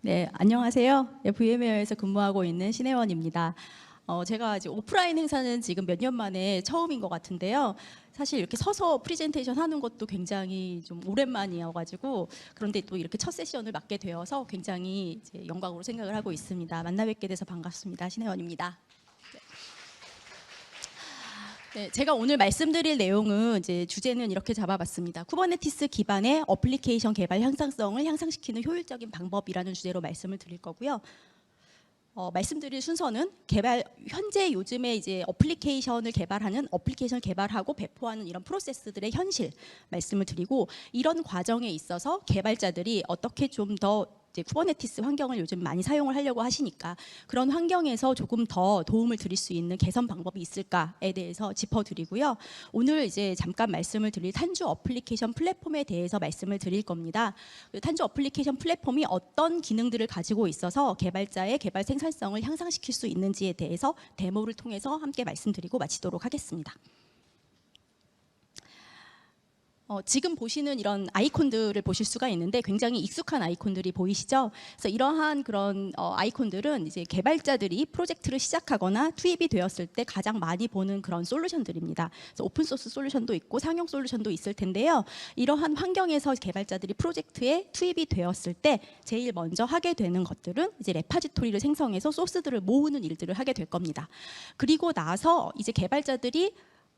네, 안녕하세요. VM웨어에서 근무하고 있는 신혜원입니다. 제가 이제 오프라인 행사는 지금 몇 년 만에 처음인 것 같은데요. 사실 이렇게 서서 프레젠테이션 하는 것도 굉장히 좀 오랜만이어가지고, 그런데 또 이렇게 첫 세션을 맡게 되어서 굉장히 이제 영광으로 생각을 하고 있습니다. 만나 뵙게 돼서 반갑습니다. 신혜원입니다. 네, 제가 오늘 말씀드릴 내용은 이제 주제는 이렇게 잡아봤습니다. 쿠버네티스 기반의 어플리케이션 개발 향상성을 향상시키는 효율적인 방법이라는 주제로 말씀을 드릴 거고요. 말씀드릴 순서는 현재 요즘에 이제 어플리케이션을 개발하고 배포하는 이런 프로세스들의 현실 말씀을 드리고, 이런 과정에 있어서 개발자들이 어떻게 좀 더 이제 쿠버네티스 환경을 요즘 많이 사용을 하려고 하시니까 그런 환경에서 조금 더 도움을 드릴 수 있는 개선 방법이 있을까에 대해서 짚어드리고요. 오늘 이제 잠깐 말씀을 드릴 탄주 어플리케이션 플랫폼에 대해서 말씀을 드릴 겁니다. 탄주 어플리케이션 플랫폼이 어떤 기능들을 가지고 있어서 개발자의 개발 생산성을 향상시킬 수 있는지에 대해서 데모를 통해서 함께 말씀드리고 마치도록 하겠습니다. 지금 보시는 이런 아이콘들을 보실 수가 있는데 굉장히 익숙한 아이콘들이 보이시죠? 그래서 이러한 그런 아이콘들은 이제 개발자들이 프로젝트를 시작하거나 투입이 되었을 때 가장 많이 보는 그런 솔루션들입니다. 그래서 오픈소스 솔루션도 있고 상용 솔루션도 있을 텐데요. 이러한 환경에서 개발자들이 프로젝트에 투입이 되었을 때 제일 먼저 하게 되는 것들은 이제 레파지토리를 생성해서 소스들을 모으는 일들을 하게 될 겁니다. 그리고 나서 이제 개발자들이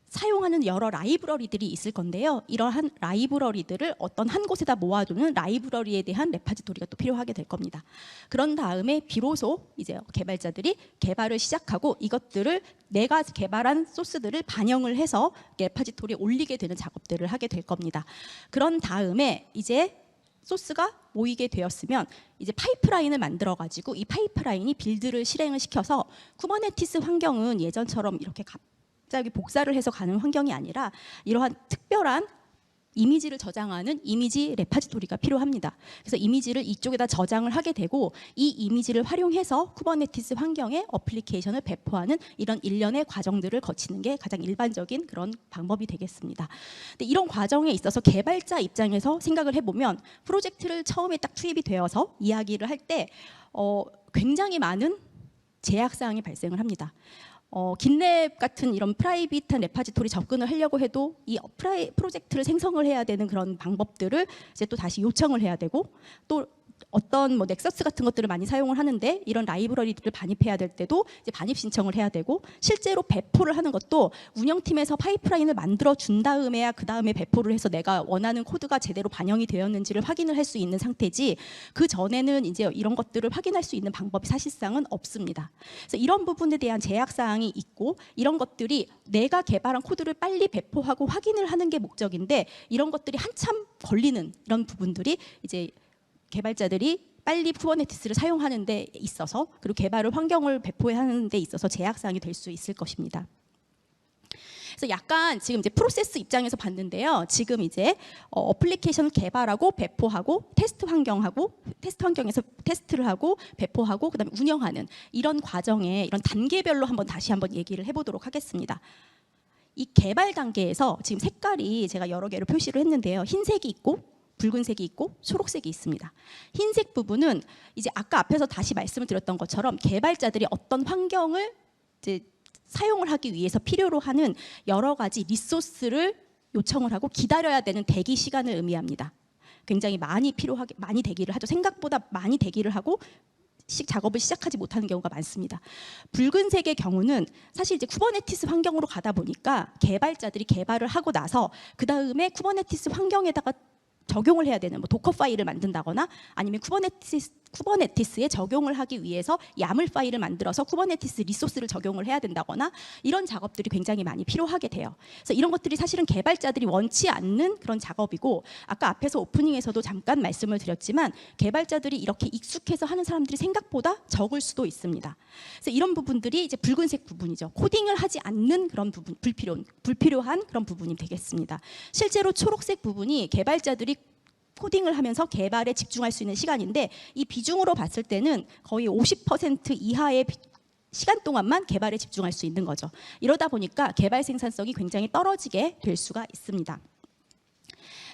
사용하는 여러 라이브러리들이 있을 건데요. 이러한 라이브러리들을 어떤 한 곳에다 모아두는 라이브러리에 대한 레파지토리가 또 필요하게 될 겁니다. 그런 다음에 비로소 이제 개발자들이 개발을 시작하고 이것들을 내가 개발한 소스들을 반영을 해서 레파지토리에 올리게 되는 작업들을 하게 될 겁니다. 그런 다음에 이제 소스가 모이게 되었으면 이제 파이프라인을 만들어 가지고 이 파이프라인이 빌드를 실행을 시켜서 쿠버네티스 환경은 예전처럼 이렇게 갑자기 복사를 해서 가는 환경이 아니라 이러한 특별한 이미지를 저장하는 이미지 레파지토리가 필요합니다. 그래서 이미지를 이쪽에다 저장을 하게 되고 이 이미지를 활용해서 쿠버네티스 환경에 어플리케이션을 배포하는 이런 일련의 과정들을 거치는 게 가장 일반적인 그런 방법이 되겠습니다. 근데 이런 과정에 있어서 개발자 입장에서 생각을 해보면 프로젝트를 처음에 딱 투입이 되어서 이야기를 할 때 굉장히 많은 제약사항이 발생을 합니다. 긴랩 같은 이런 프라이빗한 레파지토리 접근을 하려고 해도 이 프로젝트를 생성을 해야 되는 그런 방법들을 이제 또 다시 요청을 해야 되고, 또 어떤 뭐 넥서스 같은 것들을 많이 사용을 하는데 이런 라이브러리들을 반입해야 될 때도 이제 반입 신청을 해야 되고, 실제로 배포를 하는 것도 운영팀에서 파이프라인을 만들어 준 다음에야 그 다음에 배포를 해서 내가 원하는 코드가 제대로 반영이 되었는지를 확인을 할 수 있는 상태지, 그 전에는 이제 이런 것들을 확인할 수 있는 방법이 사실상은 없습니다. 그래서 이런 부분에 대한 제약 사항이 있고, 이런 것들이 내가 개발한 코드를 빨리 배포하고 확인을 하는 게 목적인데 이런 것들이 한참 걸리는 이런 부분들이 이제 개발자들이 빨리 쿠버네티스를 사용하는 데 있어서, 그리고 개발을 환경을 배포하는 데 있어서 제약사항이 될 수 있을 것입니다. 그래서 약간 지금 이제 프로세스 입장에서 봤는데요. 지금 이제 어플리케이션을 개발하고 배포하고 테스트 환경에서 테스트를 하고 배포하고 그다음에 운영하는 이런 과정에 이런 단계별로 다시 한번 얘기를 해보도록 하겠습니다. 이 개발 단계에서 지금 색깔이 제가 여러 개로 표시를 했는데요. 흰색이 있고 붉은색이 있고 초록색이 있습니다. 흰색 부분은 이제 아까 앞에서 다시 말씀을 드렸던 것처럼 개발자들이 어떤 환경을 이제 사용을 하기 위해서 필요로 하는 여러 가지 리소스를 요청을 하고 기다려야 되는 대기 시간을 의미합니다. 굉장히 많이 대기를 하죠. 생각보다 많이 대기를 하고 작업을 시작하지 못하는 경우가 많습니다. 붉은색의 경우는 사실 이제 쿠버네티스 환경으로 가다 보니까 개발자들이 개발을 하고 나서 그 다음에 쿠버네티스 환경에다가 적용을 해야 되는 도커 파일을 만든다거나 아니면 쿠버네티스에 적용을 하기 위해서 야물 파일을 만들어서 쿠버네티스 리소스를 적용을 해야 된다거나 이런 작업들이 굉장히 많이 필요하게 돼요. 그래서 이런 것들이 사실은 개발자들이 원치 않는 그런 작업이고, 아까 앞에서 오프닝에서도 잠깐 말씀을 드렸지만 개발자들이 이렇게 익숙해서 하는 사람들이 생각보다 적을 수도 있습니다. 그래서 이런 부분들이 이제 붉은색 부분이죠. 코딩을 하지 않는 그런 부분, 불필요한 그런 부분이 되겠습니다. 실제로 초록색 부분이 개발자들이 코딩을 하면서 개발에 집중할 수 있는 시간인데, 이 비중으로 봤을 때는 거의 50% 이하의 시간 동안만 개발에 집중할 수 있는 거죠. 이러다 보니까 개발 생산성이 굉장히 떨어지게 될 수가 있습니다.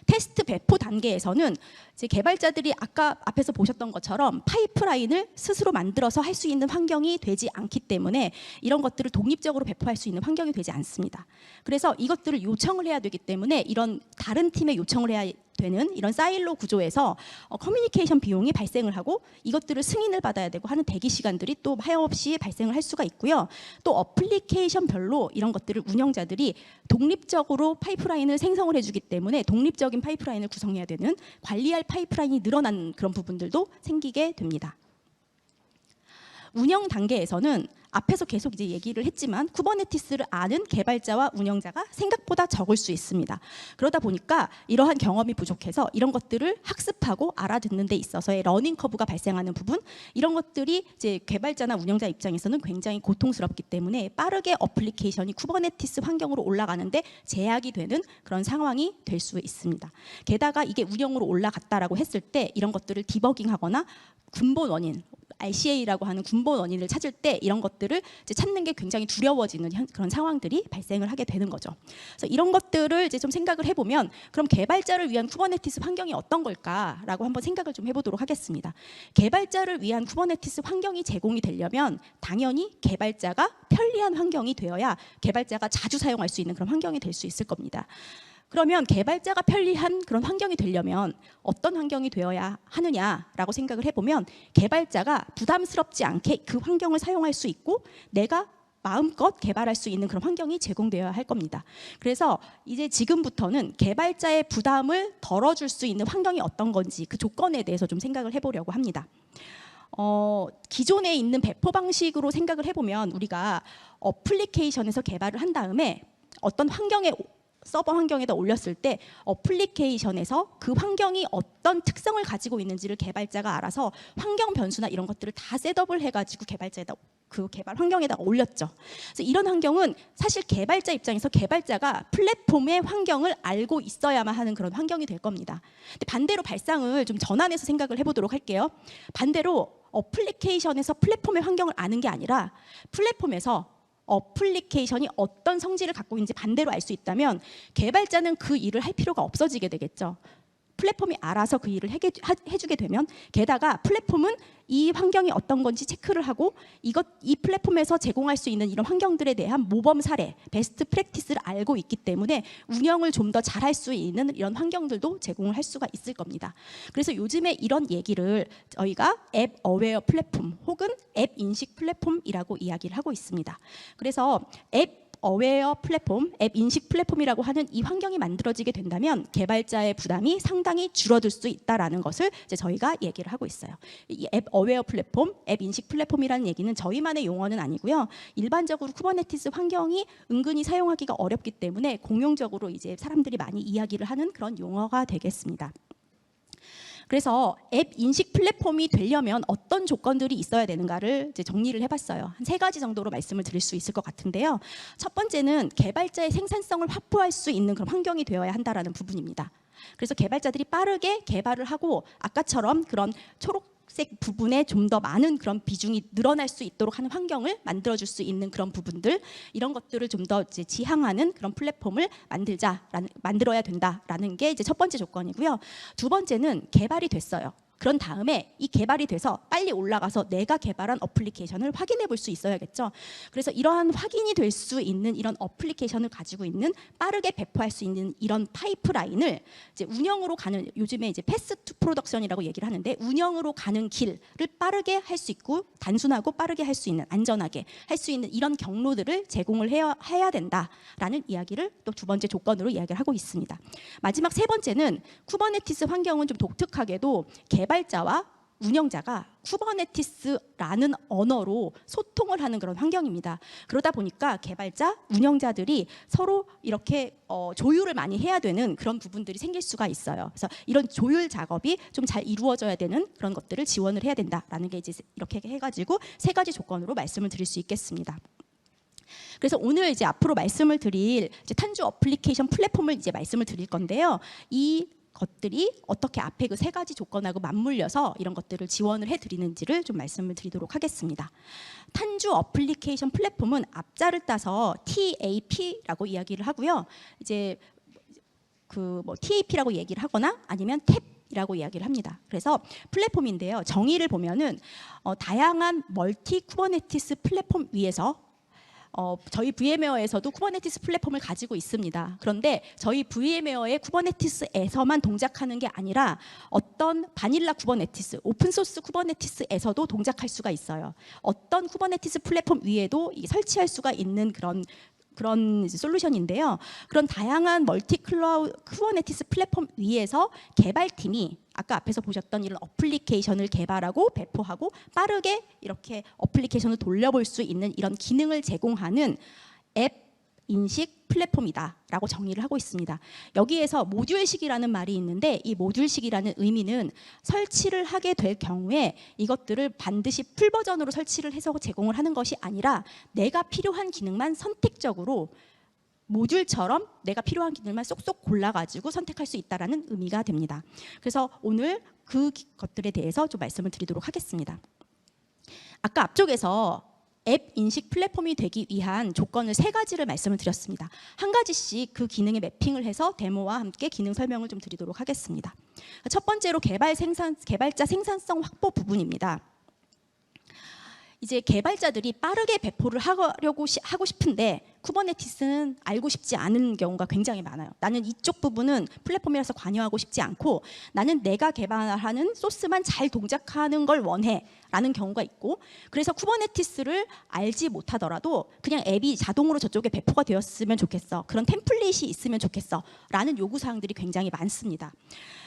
테스트 배포 단계에서는 이제 개발자들이 아까 앞에서 보셨던 것처럼 파이프라인을 스스로 만들어서 할 수 있는 환경이 되지 않기 때문에 이런 것들을 독립적으로 배포할 수 있는 환경이 되지 않습니다. 그래서 이것들을 요청을 해야 되기 때문에 이런 다른 팀에 요청을 해야 되는 이런 사일로 구조에서 커뮤니케이션 비용이 발생을 하고 이것들을 승인을 받아야 되고 하는 대기 시간들이 또 하염없이 발생을 할 수가 있고요. 또 어플리케이션별로 이런 것들을 운영자들이 독립적으로 파이프라인을 생성을 해주기 때문에 독립적인 파이프라인을 구성해야 되는 관리할 파이프라인이 늘어난 그런 부분들도 생기게 됩니다. 운영 단계에서는 앞에서 계속 이제 얘기를 했지만 쿠버네티스를 아는 개발자와 운영자가 생각보다 적을 수 있습니다. 그러다 보니까 이러한 경험이 부족해서 이런 것들을 학습하고 알아듣는 데 있어서의 러닝 커브가 발생하는 부분, 이런 것들이 이제 개발자나 운영자 입장에서는 굉장히 고통스럽기 때문에 빠르게 어플리케이션이 쿠버네티스 환경으로 올라가는데 제약이 되는 그런 상황이 될 수 있습니다. 게다가 이게 운영으로 올라갔다라고 했을 때 이런 것들을 디버깅하거나 근본 원인, RCA라고 하는 근본 원인을 찾을 때 이런 것들을 이제 찾는 게 굉장히 두려워지는 그런 상황들이 발생을 하게 되는 거죠. 그래서 이런 것들을 이제 좀 생각을 해보면 그럼 개발자를 위한 쿠버네티스 환경이 어떤 걸까라고 한번 생각을 좀 해보도록 하겠습니다. 개발자를 위한 쿠버네티스 환경이 제공이 되려면 당연히 개발자가 편리한 환경이 되어야 개발자가 자주 사용할 수 있는 그런 환경이 될 수 있을 겁니다. 그러면 개발자가 편리한 그런 환경이 되려면 어떤 환경이 되어야 하느냐라고 생각을 해보면 개발자가 부담스럽지 않게 그 환경을 사용할 수 있고 내가 마음껏 개발할 수 있는 그런 환경이 제공되어야 할 겁니다. 그래서 이제 지금부터는 개발자의 부담을 덜어줄 수 있는 환경이 어떤 건지 그 조건에 대해서 좀 생각을 해보려고 합니다. 기존에 있는 배포 방식으로 생각을 해보면 우리가 어플리케이션에서 개발을 한 다음에 어떤 환경에 서버 환경에다 올렸을 때 어플리케이션에서 그 환경이 어떤 특성을 가지고 있는지를 개발자가 알아서 환경 변수나 이런 것들을 다 셋업을 해가지고 개발자에다 그 개발 환경에다가 올렸죠. 그래서 이런 환경은 사실 개발자 입장에서 개발자가 플랫폼의 환경을 알고 있어야만 하는 그런 환경이 될 겁니다. 근데 반대로 발상을 좀 전환해서 생각을 해보도록 할게요. 반대로 어플리케이션에서 플랫폼의 환경을 아는 게 아니라 플랫폼에서 어플리케이션이 어떤 성질을 갖고 있는지 반대로 알 수 있다면 개발자는 그 일을 할 필요가 없어지게 되겠죠. 플랫폼이 알아서 그 일을 해주게 되면 게다가 플랫폼은 이 환경이 어떤 건지 체크를 하고 이 플랫폼에서 제공할 수 있는 이런 환경들에 대한 모범 사례, 베스트 프랙티스를 알고 있기 때문에 운영을 좀 더 잘할 수 있는 이런 환경들도 제공을 할 수가 있을 겁니다. 그래서 요즘에 이런 얘기를 저희가 앱 어웨어 플랫폼 혹은 앱 인식 플랫폼이라고 이야기를 하고 있습니다. 그래서 앱 어웨어 플랫폼, 앱 인식 플랫폼이라고 하는 이 환경이 만들어지게 된다면 개발자의 부담이 상당히 줄어들 수 있다라는 것을 이제 저희가 얘기를 하고 있어요. 이 앱 어웨어 플랫폼, 앱 인식 플랫폼이라는 얘기는 저희만의 용어는 아니고요. 일반적으로 쿠버네티스 환경이 은근히 사용하기가 어렵기 때문에 공용적으로 이제 사람들이 많이 이야기를 하는 그런 용어가 되겠습니다. 그래서 앱 인식 플랫폼이 되려면 어떤 조건들이 있어야 되는가를 이제 정리를 해봤어요. 한 3가지 정도로 말씀을 드릴 수 있을 것 같은데요. 첫 번째는 개발자의 생산성을 확보할 수 있는 그런 환경이 되어야 한다라는 부분입니다. 그래서 개발자들이 빠르게 개발을 하고 아까처럼 그런 초록색 부분에 좀 더 많은 그런 비중이 늘어날 수 있도록 하는 환경을 만들어줄 수 있는 그런 부분들, 이런 것들을 좀 더 지향하는 그런 플랫폼을 만들어야 된다라는 게 이제 첫 번째 조건이고요. 두 번째는 개발이 됐어요. 그런 다음에 이 개발이 돼서 빨리 올라가서 내가 개발한 어플리케이션을 확인해 볼 수 있어야겠죠. 그래서 이러한 확인이 될 수 있는 이런 어플리케이션을 가지고 있는 빠르게 배포할 수 있는 이런 파이프라인을 이제 운영으로 가는, 요즘에 이제 패스 투 프로덕션이라고 얘기를 하는데 운영으로 가는 길을 빠르게 할 수 있고 단순하고 빠르게 할 수 있는, 안전하게 할 수 있는 이런 경로들을 제공을 해야 된다라는 이야기를 또 두 번째 조건으로 이야기를 하고 있습니다. 마지막 세 번째는 쿠버네티스 환경은 좀 독특하게도 개발자와 운영자가 쿠버네티스라는 언어로 소통을 하는 그런 환경입니다. 그러다 보니까 개발자, 운영자들이 서로 이렇게 조율을 많이 해야 되는 그런 부분들이 생길 수가 있어요. 그래서 이런 조율 작업이 좀 잘 이루어져야 되는 그런 것들을 지원을 해야 된다라는 게 이제 이렇게 해가지고 3가지 조건으로 말씀을 드릴 수 있겠습니다. 그래서 오늘 이제 앞으로 말씀을 드릴 이제 탄주 어플리케이션 플랫폼을 이제 말씀을 드릴 건데요. 이 것들이 어떻게 앞에 그 3가지 조건하고 맞물려서 이런 것들을 지원을 해드리는지를 좀 말씀을 드리도록 하겠습니다. 탄주 어플리케이션 플랫폼은 앞자를 따서 TAP라고 이야기를 하고요. 이제 그 뭐 TAP라고 얘기를 하거나 아니면 탭이라고 이야기를 합니다. 그래서 플랫폼인데요. 정의를 보면은 다양한 멀티 쿠버네티스 플랫폼 위에서 저희 VMware에서도 쿠버네티스 플랫폼을 가지고 있습니다. 그런데 저희 VMware의 쿠버네티스에서만 동작하는 게 아니라 어떤 바닐라 쿠버네티스, 오픈소스 쿠버네티스에서도 동작할 수가 있어요. 어떤 쿠버네티스 플랫폼 위에도 설치할 수가 있는 그런 솔루션인데요. 그런 다양한 멀티 클라우드 쿠버네티스 플랫폼 위에서 개발팀이 아까 앞에서 보셨던 이런 어플리케이션을 개발하고 배포하고 빠르게 이렇게 어플리케이션을 돌려볼 수 있는 이런 기능을 제공하는 앱 인식 플랫폼이다라고 정의를 하고 있습니다. 여기에서 모듈식이라는 말이 있는데 이 모듈식이라는 의미는 설치를 하게 될 경우에 이것들을 반드시 풀 버전으로 설치를 해서 제공을 하는 것이 아니라 내가 필요한 기능만 선택적으로 모듈처럼 내가 필요한 기능만 쏙쏙 골라가지고 선택할 수 있다는 의미가 됩니다. 그래서 오늘 그것들에 대해서 좀 말씀을 드리도록 하겠습니다. 아까 앞쪽에서 앱 인식 플랫폼이 되기 위한 조건을 3가지를 말씀을 드렸습니다. 한 가지씩 그 기능에 매핑을 해서 데모와 함께 기능 설명을 좀 드리도록 하겠습니다. 첫 번째로 개발자 생산성 확보 부분입니다. 이제 개발자들이 빠르게 배포를 하고 싶은데 쿠버네티스는 알고 싶지 않은 경우가 굉장히 많아요. 나는 이쪽 부분은 플랫폼이라서 관여하고 싶지 않고 나는 내가 개발하는 소스만 잘 동작하는 걸 원해 라는 경우가 있고, 그래서 쿠버네티스를 알지 못하더라도 그냥 앱이 자동으로 저쪽에 배포가 되었으면 좋겠어, 그런 템플릿이 있으면 좋겠어 라는 요구사항들이 굉장히 많습니다.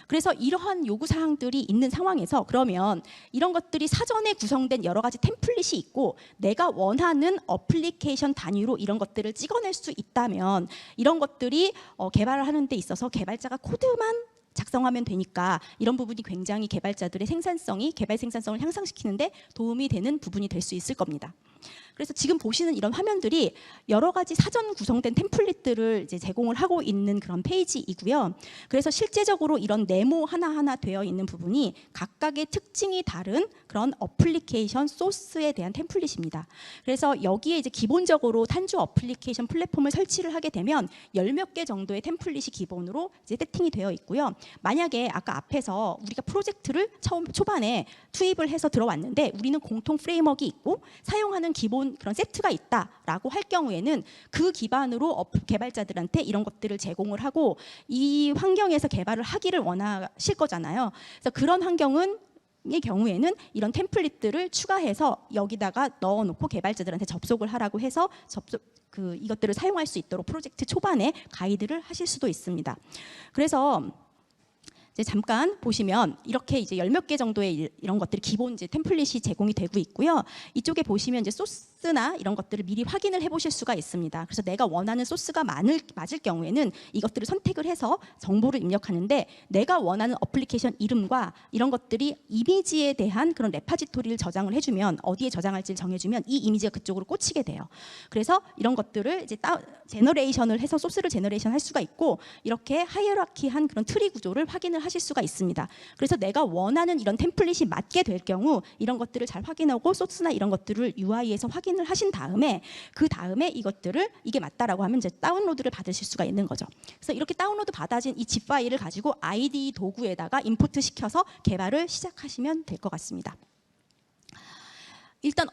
그래서 이러한 요구사항들이 있는 상황에서 그러면 이런 것들이 사전에 구성된 여러 가지 템플릿이 있고 내가 원하는 어플리케이션 단위로 이런 것들을 찍어낼 수 있다면 이런 것들이 개발을 하는 데 있어서 개발자가 코드만 작성하면 되니까 이런 부분이 굉장히 개발자들의 개발 생산성을 향상시키는데 도움이 되는 부분이 될 수 있을 겁니다. 그래서 지금 보시는 이런 화면들이 여러 가지 사전 구성된 템플릿들을 이제 제공을 하고 있는 그런 페이지이고요. 그래서 실제적으로 이런 네모 하나하나 되어 있는 부분이 각각의 특징이 다른 그런 어플리케이션 소스에 대한 템플릿입니다. 그래서 여기에 이제 기본적으로 탄주 어플리케이션 플랫폼을 설치를 하게 되면 10몇 개 정도의 템플릿이 기본으로 이제 세팅이 되어 있고요. 만약에 아까 앞에서 우리가 프로젝트를 초반에 투입을 해서 들어왔는데 우리는 공통 프레임워크가 있고 사용하는 기본 그런 세트가 있다라고 할 경우에는 그 기반으로 개발자들한테 이런 것들을 제공을 하고 이 환경에서 개발을 하기를 원하실 거잖아요. 그래서 그런 의 경우에는 이런 템플릿들을 추가해서 여기다가 넣어놓고 개발자들한테 접속을 하라고 해서 이것들을 사용할 수 있도록 프로젝트 초반에 가이드를 하실 수도 있습니다. 그래서 이제 잠깐 보시면 이렇게 이제 10몇 개 정도의 이런 것들이 기본 이제 템플릿이 제공이 되고 있고요. 이쪽에 보시면 이제 소스나 이런 것들을 미리 확인을 해보실 수가 있습니다. 그래서 내가 원하는 소스가 맞을 경우에는 이것들을 선택을 해서 정보를 입력하는데 내가 원하는 어플리케이션 이름과 이런 것들이 이미지에 대한 그런 레파지토리를 저장을 해주면 어디에 저장할지를 정해주면 이 이미지가 그쪽으로 꽂히게 돼요. 그래서 이런 것들을 이제 제너레이션을 해서 소스를 제너레이션 할 수가 있고 이렇게 하이어라키한 그런 트리 구조를 확인을 하실 수가 있습니다. 그래서 내가 원하는 이런 템플릿이 맞게 될 경우 이런 것들을 잘 확인하고 소스나 이런 것들을 UI에서 확인을 하신 다음에 그 다음에 이것들을 이게 맞다라고 하면 이제 다운로드를 받으실 수가 있는 거죠. 그래서 이렇게 다운로드 받아진 이 zip 파일을 가지고 IDE 도구에다가 임포트 시켜서 개발을 시작하시면 될 것 같습니다. 일단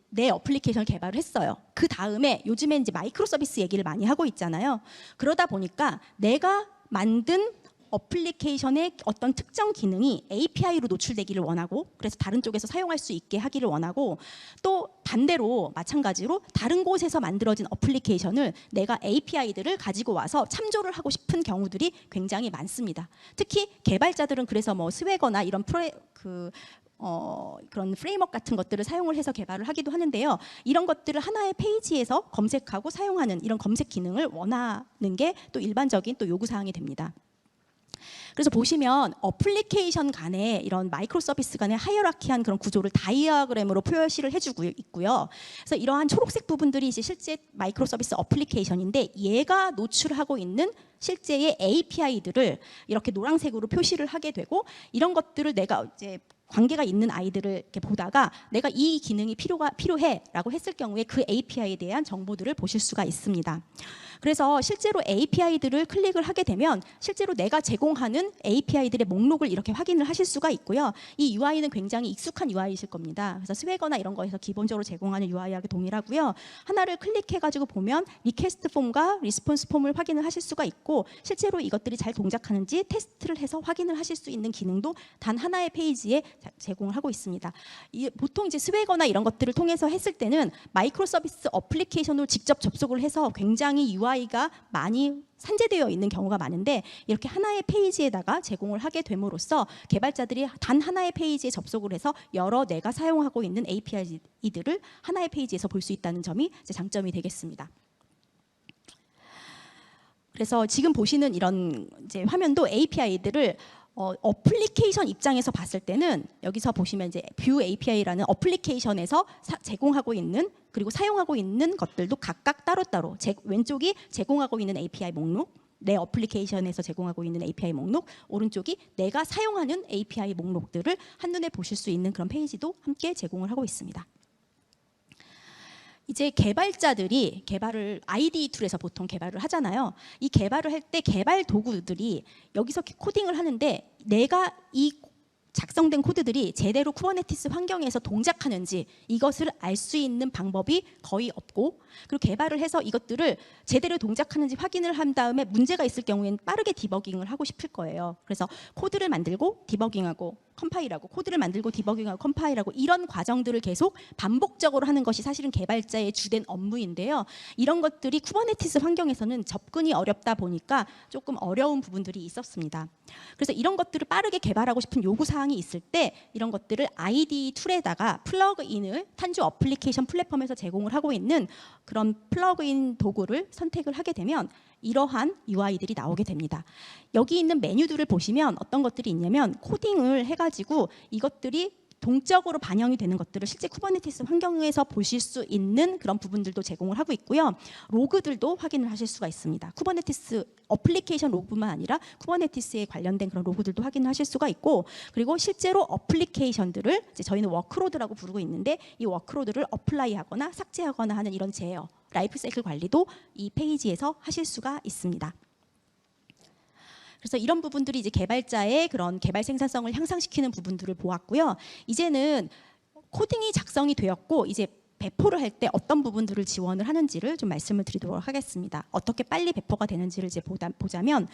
내 어플리케이션을 개발을 했어요. 그 다음에 요즘에 이제 마이크로 서비스 얘기를 많이 하고 있잖아요. 그러다 보니까 내가 만든 어플리케이션의 어떤 특정 기능이 API로 노출되기를 원하고 그래서 다른 쪽에서 사용할 수 있게 하기를 원하고 또 반대로 마찬가지로 다른 곳에서 만들어진 어플리케이션을 내가 API들을 가지고 와서 참조를 하고 싶은 경우들이 굉장히 많습니다. 특히 개발자들은 그래서 뭐 스웨거나 이런 그런 프레임워크 같은 것들을 사용을 해서 개발을 하기도 하는데요. 이런 것들을 하나의 페이지에서 검색하고 사용하는 이런 검색 기능을 원하는 게 또 일반적인 또 요구사항이 됩니다. 그래서 보시면 어플리케이션 간에 이런 마이크로 서비스 간의 하이어라키한 그런 구조를 다이어그램으로 표시를 해주고 있고요. 그래서 이러한 초록색 부분들이 이제 실제 마이크로 서비스 어플리케이션인데 얘가 노출하고 있는 실제의 API들을 이렇게 노란색으로 표시를 하게 되고 이런 것들을 내가 이제 관계가 있는 아이들을 이렇게 보다가 내가 이 기능이 필요해라고 했을 경우에 그 API에 대한 정보들을 보실 수가 있습니다. 그래서 실제로 API들을 클릭을 하게 되면 실제로 내가 제공하는 API들의 목록을 이렇게 확인을 하실 수가 있고요. 이 UI는 굉장히 익숙한 UI이실 겁니다. 그래서 스웨거나 이런 거에서 기본적으로 제공하는 UI하고 동일하고요. 하나를 클릭해가지고 보면 리퀘스트 폼과 리스폰스 폼을 확인을 하실 수가 있고 실제로 이것들이 잘 동작하는지 테스트를 해서 확인을 하실 수 있는 기능도 단 하나의 페이지에 제공을 하고 있습니다. 보통 이제 스웨거나 이런 것들을 통해서 했을 때는 마이크로 서비스 어플리케이션으로 직접 접속을 해서 굉장히 UI가 많이 산재되어 있는 경우가 많은데 이렇게 하나의 페이지에다가 제공을 하게 됨으로써 개발자들이 단 하나의 페이지에 접속을 해서 여러 내가 사용하고 있는 API들을 하나의 페이지에서 볼 수 있다는 점이 이제 장점이 되겠습니다. 그래서 지금 보시는 이런 이제 화면도 API들을 어플리케이션 입장에서 봤을 때는 여기서 보시면 이제 뷰 API라는 어플리케이션에서 제공하고 있는 그리고 사용하고 있는 것들도 각각 따로따로 왼쪽이 제공하고 있는 API 목록, 내 어플리케이션에서 제공하고 있는 API 목록, 오른쪽이 내가 사용하는 API 목록들을 한눈에 보실 수 있는 그런 페이지도 함께 제공을 하고 있습니다. 이제 개발자들이 개발을 IDE 툴에서 보통 개발을 하잖아요. 이 개발을 할 때 개발 도구들이 여기서 코딩을 하는데 내가 이 작성된 코드들이 제대로 쿠버네티스 환경에서 동작하는지 이것을 알 수 있는 방법이 거의 없고 그리고 개발을 해서 이것들을 제대로 동작하는지 확인을 한 다음에 문제가 있을 경우에는 빠르게 디버깅을 하고 싶을 거예요. 그래서 코드를 만들고 디버깅하고 컴파일하고 코드를 만들고 디버깅하고 컴파일하고 이런 과정들을 계속 반복적으로 하는 것이 사실은 개발자의 주된 업무인데요. 이런 것들이 쿠버네티스 환경에서는 접근이 어렵다 보니까 조금 어려운 부분들이 있었습니다. 그래서 이런 것들을 빠르게 개발하고 싶은 요구사항이 있을 때 이런 것들을 IDE 툴에다가 플러그인을 탄주 어플리케이션 플랫폼에서 제공을 하고 있는 그런 플러그인 도구를 선택을 하게 되면 이러한 UI들이 나오게 됩니다. 여기 있는 메뉴들을 보시면 어떤 것들이 있냐면 코딩을 해가지고 이것들이 동적으로 반영이 되는 것들을 실제 쿠버네티스 환경에서 보실 수 있는 그런 부분들도 제공을 하고 있고요. 로그들도 확인을 하실 수가 있습니다. 쿠버네티스 어플리케이션 로그뿐만 아니라 쿠버네티스에 관련된 그런 로그들도 확인을 하실 수가 있고 그리고 실제로 어플리케이션들을 이제 저희는 워크로드라고 부르고 있는데 이 워크로드를 어플라이하거나 삭제하거나 하는 이런 제어, 라이프 사이클 관리도 이 페이지에서 하실 수가 있습니다. 그래서 이런 부분들이 이제 개발자의 그런 개발 생산성을 향상시키는 부분들을 보았고요. 이제는 코딩이 작성이 되었고 이제 배포를 할 때 어떤 부분들을 지원을 하는지를 좀 말씀을 드리도록 하겠습니다. 어떻게 빨리 배포가 되는지를 이제 보자면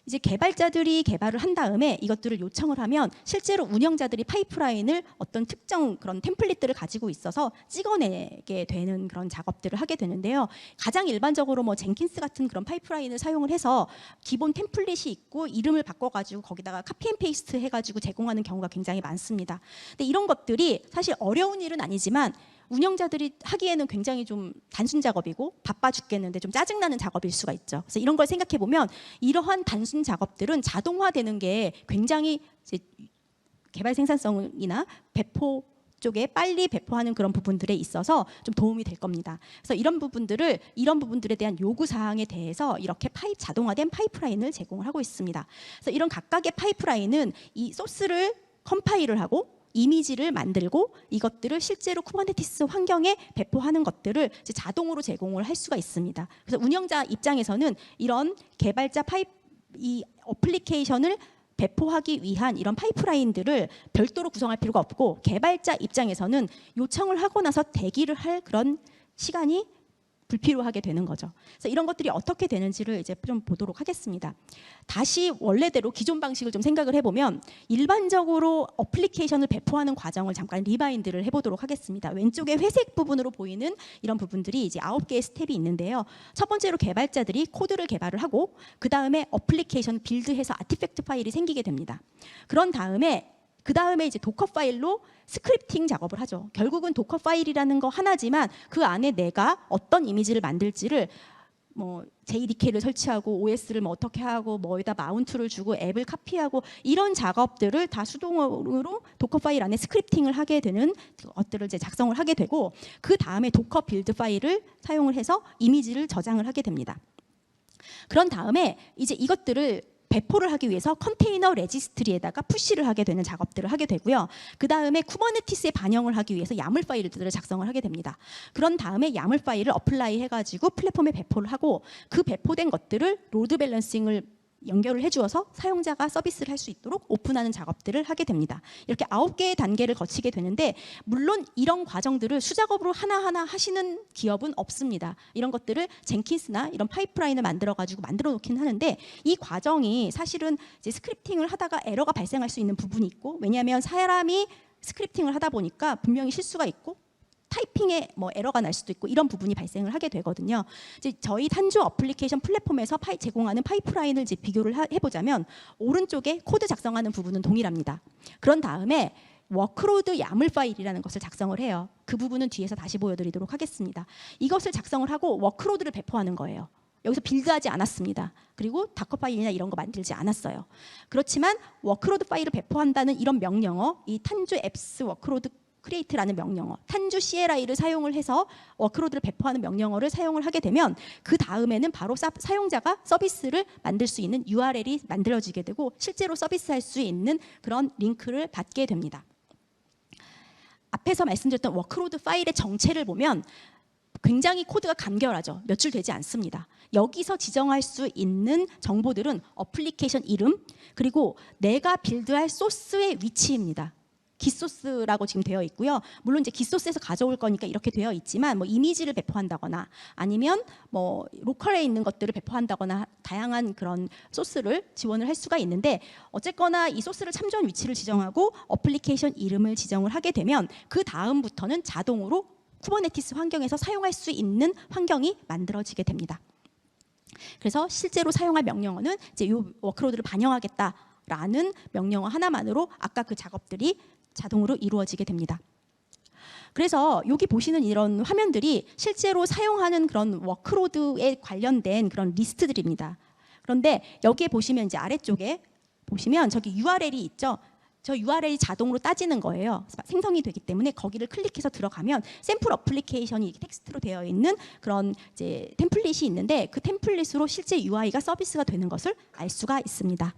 이제 개발자들이 개발을 한 다음에 이것들을 요청을 하면 실제로 운영자들이 파이프라인을 어떤 특정 그런 템플릿들을 가지고 있어서 찍어내게 되는 그런 작업들을 하게 되는데요. 가장 일반적으로 뭐 젠킨스 같은 그런 파이프라인을 사용을 해서 기본 템플릿이 있고 이름을 바꿔가지고 거기다가 카피 앤 페이스트 해가지고 제공하는 경우가 굉장히 많습니다. 근데 이런 것들이 사실 어려운 일은 아니지만 운영자들이 하기에는 굉장히 좀 단순 작업이고 바빠 죽겠는데 좀 짜증나는 작업일 수가 있죠. 그래서 이런 걸 생각해 보면 이러한 단순 작업들은 자동화되는 게 굉장히 이제 개발 생산성이나 배포 쪽에 빨리 배포하는 그런 부분들에 있어서 좀 도움이 될 겁니다. 그래서 이런 부분들에 대한 요구 사항에 대해서 이렇게 자동화된 파이프라인을 제공을 하고 있습니다. 그래서 이런 각각의 파이프라인은 이 소스를 컴파일을 하고 이미지를 만들고 이것들을 실제로 쿠버네티스 환경에 배포하는 것들을 이제 자동으로 제공을 할 수가 있습니다. 그래서 운영자 입장에서는 이런 개발자 이 어플리케이션을 배포하기 위한 이런 파이프라인들을 별도로 구성할 필요가 없고 개발자 입장에서는 요청을 하고 나서 대기를 할 그런 시간이 불필요하게 되는 거죠. 그래서 이런 것들이 어떻게 되는지를 이제 좀 보도록 하겠습니다. 다시 원래대로 기존 방식을 좀 생각을 해보면 일반적으로 어플리케이션을 배포하는 과정을 잠깐 리바인드를 해보도록 하겠습니다. 왼쪽에 회색 부분으로 보이는 이런 부분들이 이제 9개의 스텝이 있는데요. 첫 번째로 개발자들이 코드를 개발을 하고 그 다음에 어플리케이션 빌드해서 아티팩트 파일이 생기게 됩니다. 그런 다음에 이제 도커 파일로 스크립팅 작업을 하죠. 결국은 도커 파일이라는 거 하나지만 그 안에 내가 어떤 이미지를 만들지를 뭐 JDK를 설치하고 OS를 뭐 어떻게 하고 뭐에다 마운트를 주고 앱을 카피하고 이런 작업들을 다 수동으로 도커 파일 안에 스크립팅을 하게 되는 것들을 이제 작성을 하게 되고 그 다음에 도커 빌드 파일을 사용을 해서 이미지를 저장을 하게 됩니다. 그런 다음에 이제 이것들을 배포를 하기 위해서 컨테이너 레지스트리에다가 푸시를 하게 되는 작업들을 하게 되고요. 그 다음에 쿠버네티스에 반영을 하기 위해서 야물 파일들을 작성을 하게 됩니다. 그런 다음에 야물 파일을 어플라이 해가지고 플랫폼에 배포를 하고 그 배포된 것들을 로드 밸런싱을 연결을 해주어서 사용자가 서비스를 할 수 있도록 오픈하는 작업들을 하게 됩니다. 이렇게 9개의 단계를 거치게 되는데 물론 이런 과정들을 수작업으로 하나하나 하시는 기업은 없습니다. 이런 것들을 젠킨스나 이런 파이프라인을 만들어 놓긴 하는데 이 과정이 사실은 이제 스크립팅을 하다가 에러가 발생할 수 있는 부분이 있고 왜냐하면 사람이 스크립팅을 하다 보니까 분명히 실수가 있고 타이핑에 뭐 에러가 날 수도 있고 이런 부분이 발생을 하게 되거든요. 이제 저희 탄주 어플리케이션 플랫폼에서 제공하는 파이프라인을 이제 비교를 해보자면 오른쪽에 코드 작성하는 부분은 동일합니다. 그런 다음에 워크로드 야물 파일이라는 것을 작성을 해요. 그 부분은 뒤에서 다시 보여드리도록 하겠습니다. 이것을 작성을 하고 워크로드를 배포하는 거예요. 여기서 빌드하지 않았습니다. 그리고 다커 파일이나 이런 거 만들지 않았어요. 그렇지만 워크로드 파일을 배포한다는 이런 명령어, 이 탄주 앱스 워크로드 크리에이트라는 명령어, 탄주 CLI를 사용을 해서 워크로드를 배포하는 명령어를 사용을 하게 되면 그 다음에는 바로 사용자가 서비스를 만들 수 있는 URL이 만들어지게 되고 실제로 서비스할 수 있는 그런 링크를 받게 됩니다. 앞에서 말씀드렸던 워크로드 파일의 정체를 보면 굉장히 코드가 간결하죠. 몇 줄 되지 않습니다. 여기서 지정할 수 있는 정보들은 어플리케이션 이름 그리고 내가 빌드할 소스의 위치입니다. 기소스라고 지금 되어 있고요. 물론 이제 기소스에서 가져올 거니까 이렇게 되어 있지만 뭐 이미지를 배포한다거나 아니면 뭐 로컬에 있는 것들을 배포한다거나 다양한 그런 소스를 지원을 할 수가 있는데 어쨌거나 이 소스를 참조한 위치를 지정하고 어플리케이션 이름을 지정을 하게 되면 그 다음부터는 자동으로 쿠버네티스 환경에서 사용할 수 있는 환경이 만들어지게 됩니다. 그래서 실제로 사용할 명령어는 이제 이 워크로드를 반영하겠다라는 명령어 하나만으로 아까 그 작업들이 자동으로 이루어지게 됩니다. 그래서 여기 보시는 이런 화면들이 실제로 사용하는 그런 워크로드에 관련된 그런 리스트들입니다. 그런데 여기에 보시면 이제 아래쪽에 보시면 저기 URL이 있죠. 저 URL이 자동으로 따지는 거예요. 생성이 되기 때문에 거기를 클릭해서 들어가면 샘플 어플리케이션이 텍스트로 되어 있는 그런 이제 템플릿이 있는데 그 템플릿으로 실제 UI가 서비스가 되는 것을 알 수가 있습니다.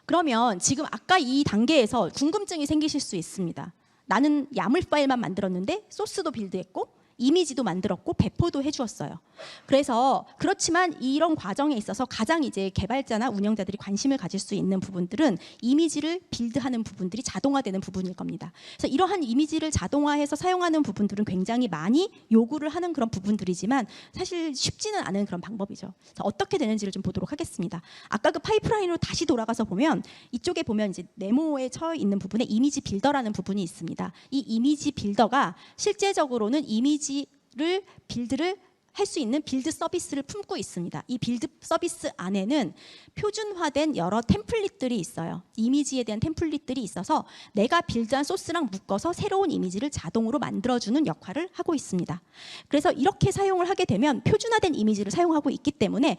그러면 지금 아까 이 단계에서 궁금증이 생기실 수 있습니다. 나는 야물 파일만 만들었는데 소스도 빌드했고 이미지도 만들었고 배포도 해주었어요. 그래서 그렇지만 이런 과정에 있어서 가장 이제 개발자나 운영자들이 관심을 가질 수 있는 부분들은 이미지를 빌드하는 부분들이 자동화되는 부분일 겁니다. 그래서 이러한 이미지를 자동화해서 사용하는 부분들은 굉장히 많이 요구를 하는 그런 부분들이지만 사실 쉽지는 않은 그런 방법이죠. 그래서 어떻게 되는지를 좀 보도록 하겠습니다. 아까 그 파이프라인으로 다시 돌아가서 보면 이쪽에 보면 이제 네모에 처해 있는 부분에 이미지 빌더라는 부분이 있습니다. 이 이미지 빌더가 실제적으로는 이미지를 빌드를 할 수 있는 빌드 서비스를 품고 있습니다. 이 빌드 서비스 안에는 표준화된 여러 템플릿들이 있어요. 이미지에 대한 템플릿들이 있어서 내가 빌드한 소스랑 묶어서 새로운 이미지를 자동으로 만들어주는 역할을 하고 있습니다. 그래서 이렇게 사용을 하게 되면 표준화된 이미지를 사용하고 있기 때문에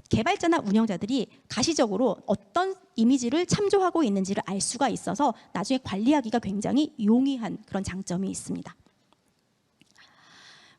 개발자나 운영자들이 가시적으로 어떤 이미지를 참조하고 있는지를 알 수가 있어서 나중에 관리하기가 굉장히 용이한 그런 장점이 있습니다.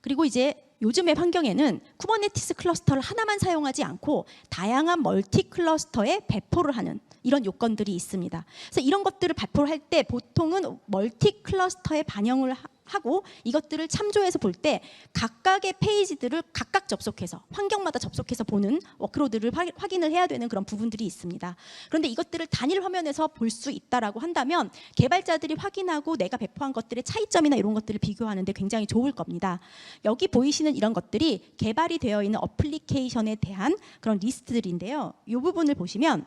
그리고 이제 요즘의 환경에는 쿠버네티스 클러스터를 하나만 사용하지 않고 다양한 멀티 클러스터에 배포를 하는 이런 요건들이 있습니다. 그래서 이런 것들을 배포를 할 때 보통은 멀티 클러스터에 반영을 하고 이것들을 참조해서 볼 때 각각의 페이지들을 각각 접속해서 환경마다 접속해서 보는 워크로드를 확인을 해야 되는 그런 부분들이 있습니다. 그런데 이것들을 단일 화면에서 볼 수 있다라고 한다면 개발자들이 확인하고 내가 배포한 것들의 차이점이나 이런 것들을 비교하는 데 굉장히 좋을 겁니다. 여기 보이시는 이런 것들이 개발이 되어 있는 어플리케이션에 대한 그런 리스트들인데요. 이 부분을 보시면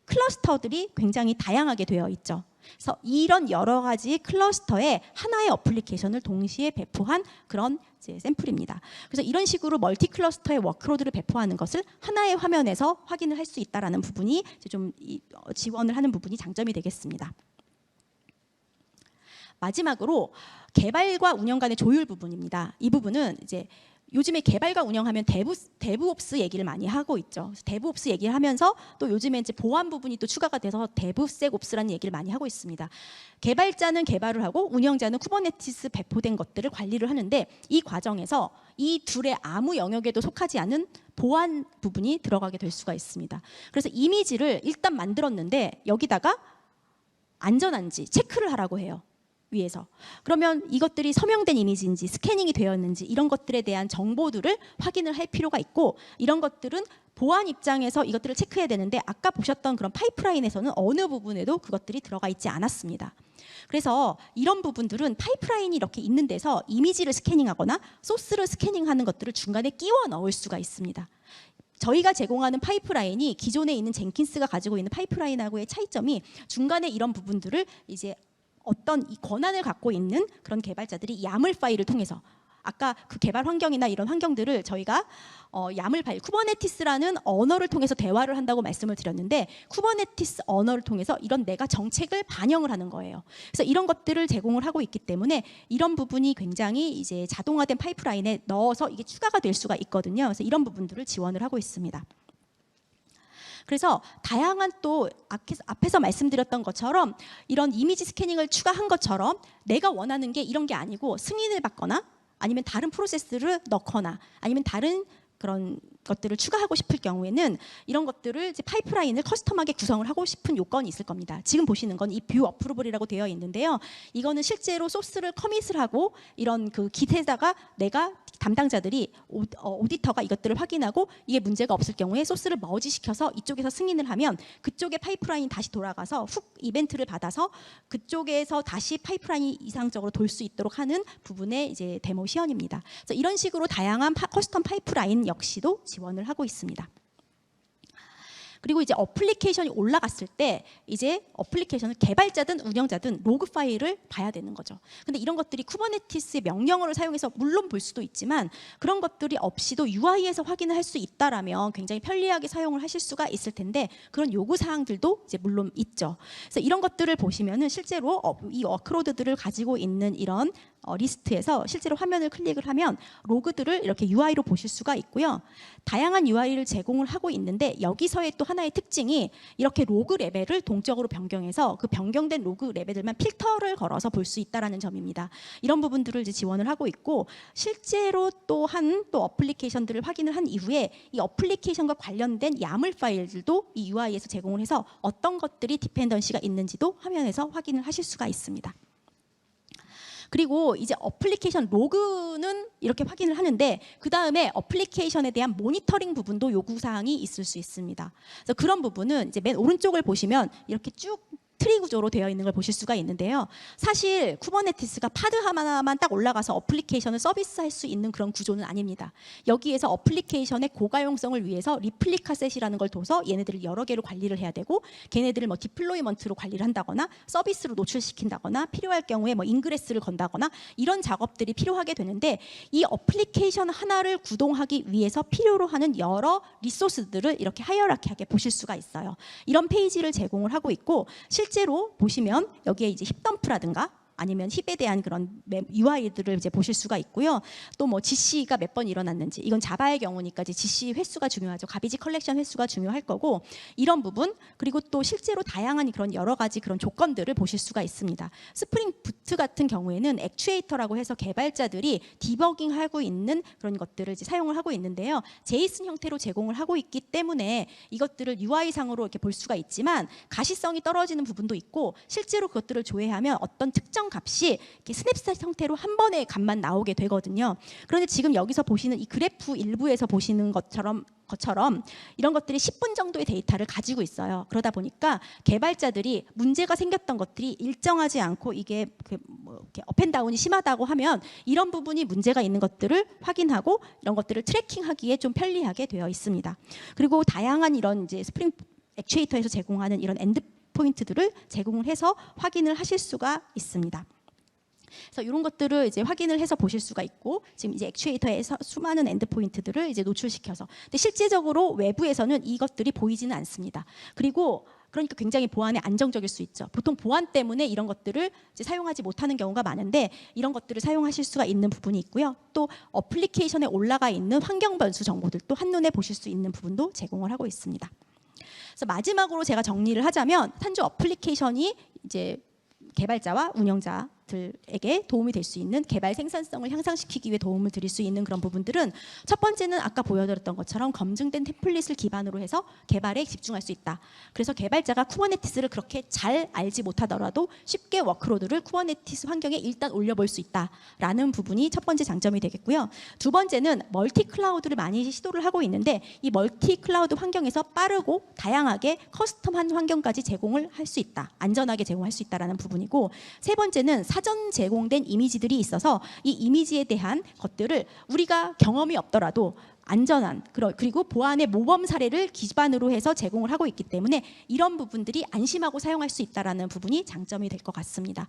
클러스터들이 굉장히 다양하게 되어 있죠. 그래서 이런 여러 가지 클러스터에 하나의 어플리케이션을 동시에 배포한 그런 이제 샘플입니다. 그래서 이런 식으로 멀티 클러스터의 워크로드를 배포하는 것을 하나의 화면에서 확인을 할 수 있다라는 부분이 이제 좀 지원을 하는 부분이 장점이 되겠습니다. 마지막으로 개발과 운영 간의 조율 부분입니다. 이 부분은 이제 요즘에 개발과 운영하면 데브옵스 얘기를 많이 하고 있죠. 데브옵스 얘기를 하면서 또 요즘에 이제 보안 부분이 또 추가가 돼서 데브섹옵스라는 얘기를 많이 하고 있습니다. 개발자는 개발을 하고 운영자는 쿠버네티스 배포된 것들을 관리를 하는데 이 과정에서 이 둘의 아무 영역에도 속하지 않은 보안 부분이 들어가게 될 수가 있습니다. 그래서 이미지를 일단 만들었는데 여기다가 안전한지 체크를 하라고 해요. 위에서. 그러면 이것들이 서명된 이미지인지 스캐닝이 되었는지 이런 것들에 대한 정보들을 확인을 할 필요가 있고, 이런 것들은 보안 입장에서 이것들을 체크해야 되는데 아까 보셨던 그런 파이프라인에서는 어느 부분에도 그것들이 들어가 있지 않았습니다. 그래서 이런 부분들은 파이프라인이 이렇게 있는 데서 이미지를 스캐닝하거나 소스를 스캐닝하는 것들을 중간에 끼워 넣을 수가 있습니다. 저희가 제공하는 파이프라인이 기존에 있는 젠킨스가 가지고 있는 파이프라인하고의 차이점이 중간에 이런 부분들을 이제 어떤 이 권한을 갖고 있는 그런 개발자들이 야물 파일을 통해서, 아까 그 개발 환경이나 이런 환경들을 저희가 야물 파일, 쿠버네티스라는 언어를 통해서 대화를 한다고 말씀을 드렸는데, 쿠버네티스 언어를 통해서 이런 내가 정책을 반영을 하는 거예요. 그래서 이런 것들을 제공을 하고 있기 때문에 이런 부분이 굉장히 이제 자동화된 파이프라인에 넣어서 이게 추가가 될 수가 있거든요. 그래서 이런 부분들을 지원을 하고 있습니다. 그래서 다양한 또 앞에서 말씀드렸던 것처럼 이런 이미지 스캐닝을 추가한 것처럼 내가 원하는 게 이런 게 아니고 승인을 받거나 아니면 다른 프로세스를 넣거나 아니면 다른 그런 것들을 추가하고 싶을 경우에는 이런 것들을 이제 파이프라인을 커스텀하게 구성을 하고 싶은 요건이 있을 겁니다. 지금 보시는 건 이 뷰 어프로벌이라고 되어 있는데요. 이거는 실제로 소스를 커밋을 하고 이런 그 깃에다가 내가 담당자들이 오디터가 이것들을 확인하고 이게 문제가 없을 경우에 소스를 머지시켜서 이쪽에서 승인을 하면 그쪽에 파이프라인이 다시 돌아가서 훅 이벤트를 받아서 그쪽에서 다시 파이프라인이 이상적으로 돌 수 있도록 하는 부분의 이제 데모 시연입니다. 그래서 이런 식으로 다양한 커스텀 파이프라인 역시도 지원을 하고 있습니다. 그리고 이제 어플리케이션이 올라갔을 때 이제 어플리케이션을 개발자든 운영자든 로그 파일을 봐야 되는 거죠. 근데 이런 것들이 쿠버네티스의 명령어를 사용해서 물론 볼 수도 있지만 그런 것들이 없이도 UI에서 확인을 할 수 있다라면 굉장히 편리하게 사용을 하실 수가 있을 텐데 그런 요구 사항들도 이제 물론 있죠. 그래서 이런 것들을 보시면은 실제로 이 워크로드들을 가지고 있는 이런 리스트에서 실제로 화면을 클릭을 하면 로그들을 이렇게 UI로 보실 수가 있고요. 다양한 UI를 제공을 하고 있는데 여기서의 또 하나의 특징이 이렇게 로그 레벨을 동적으로 변경해서 그 변경된 로그 레벨들만 필터를 걸어서 볼 수 있다는 점입니다. 이런 부분들을 이제 지원을 하고 있고 실제로 또한 또 어플리케이션들을 확인을 한 이후에 이 어플리케이션과 관련된 야물 파일들도 이 UI에서 제공을 해서 어떤 것들이 디펜던시가 있는지도 화면에서 확인을 하실 수가 있습니다. 그리고 이제 어플리케이션 로그는 이렇게 확인을 하는데 그 다음에 어플리케이션에 대한 모니터링 부분도 요구사항이 있을 수 있습니다. 그래서 그런 부분은 이제 맨 오른쪽을 보시면 이렇게 쭉 트리 구조로 되어 있는 걸 보실 수가 있는데요. 사실 쿠버네티스가 파드 하나만 딱 올라가서 어플리케이션을 서비스할 수 있는 그런 구조는 아닙니다. 여기에서 어플리케이션의 고가용성을 위해서 리플리카 셋이라는 걸 둬서 얘네들을 여러 개로 관리를 해야 되고 걔네들을 뭐 디플로이먼트로 관리를 한다거나 서비스로 노출시킨다거나 필요할 경우에 뭐 인그레스를 건다거나 이런 작업들이 필요하게 되는데 이 어플리케이션 하나를 구동하기 위해서 필요로 하는 여러 리소스들을 이렇게 하이어라키하게 보실 수가 있어요. 이런 페이지를 제공을 하고 있고 실제로 보시면 여기에 이제 힙덤프라든가 아니면 힙에 대한 그런 UI들을 이제 보실 수가 있고요. 또 뭐 GC가 몇 번 일어났는지 이건 자바의 경우니까 이제 GC 횟수가 중요하죠. 가비지 컬렉션 횟수가 중요할 거고 이런 부분 그리고 또 실제로 다양한 그런 여러 가지 그런 조건들을 보실 수가 있습니다. 스프링 부트 같은 경우에는 액추에이터라고 해서 개발자들이 디버깅하고 있는 그런 것들을 이제 사용을 하고 있는데요. 제이슨 형태로 제공을 하고 있기 때문에 이것들을 UI상으로 이렇게 볼 수가 있지만 가시성이 떨어지는 부분도 있고 실제로 그것들을 조회하면 어떤 특정 값이 이렇게 스냅샷 형태로 한 번의 값만 나오게 되거든요. 그런데 지금 여기서 보시는 이 그래프 일부에서 보시는 것처럼 이런 것들이 10분 정도의 데이터를 가지고 있어요. 그러다 보니까 개발자들이 문제가 생겼던 것들이 일정하지 않고 이게 이렇게 업앤다운이 심하다고 하면 이런 부분이 문제가 있는 것들을 확인하고 이런 것들을 트래킹하기에 좀 편리하게 되어 있습니다. 그리고 다양한 이런 이제 스프링 액추에이터에서 제공하는 이런 엔드 포인트들을 제공을 해서 확인을 하실 수가 있습니다. 그래서 이런 것들을 이제 확인을 해서 보실 수가 있고 지금 이제 액추에이터에서 수많은 엔드 포인트들을 이제 노출시켜서 근데 실제적으로 외부에서는 이것들이 보이지는 않습니다. 그리고 그러니까 굉장히 보안에 안정적일 수 있죠. 보통 보안 때문에 이런 것들을 이제 사용하지 못하는 경우가 많은데 이런 것들을 사용하실 수가 있는 부분이 있고요. 또 어플리케이션에 올라가 있는 환경 변수 정보들도 한눈에 보실 수 있는 부분도 제공을 하고 있습니다. 그래서 마지막으로 제가 정리를 하자면 탄조 어플리케이션이 이제 개발자와 운영자들에게 도움이 될 수 있는 개발 생산성을 향상시키기 위해 도움을 드릴 수 있는 그런 부분들은 첫 번째는 아까 보여드렸던 것처럼 검증된 템플릿을 기반으로 해서 개발에 집중할 수 있다. 그래서 개발자가 쿠버네티스를 그렇게 잘 알지 못하더라도 쉽게 워크로드를 쿠버네티스 환경에 일단 올려볼 수 있다라는 부분이 첫 번째 장점이 되겠고요. 두 번째는 멀티 클라우드를 많이 시도를 하고 있는데 이 멀티 클라우드 환경에서 빠르고 다양하게 커스텀한 환경까지 제공을 할 수 있다. 안전하게 제공할 수 있다라는 부분이고 세 번째는 사전 제공된 이미지들이 있어서 이 이미지에 대한 것들을 우리가 경험이 없더라도 안전한 그리고 보안의 모범 사례를 기반으로 해서 제공을 하고 있기 때문에 이런 부분들이 안심하고 사용할 수 있다라는 부분이 장점이 될 것 같습니다.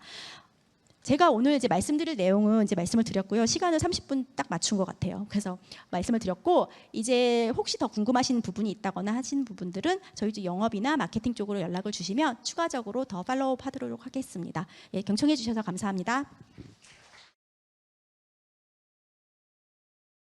제가 오늘 이제 말씀드릴 내용은 이제 말씀을 드렸고요. 시간을 30분 딱 맞춘 것 같아요. 그래서 말씀을 드렸고 이제 혹시 더 궁금하신 부분이 있다거나 하시는 부분들은 저희 집 영업이나 마케팅 쪽으로 연락을 주시면 추가적으로 더 팔로우업 하도록 하겠습니다. 예, 경청해 주셔서 감사합니다.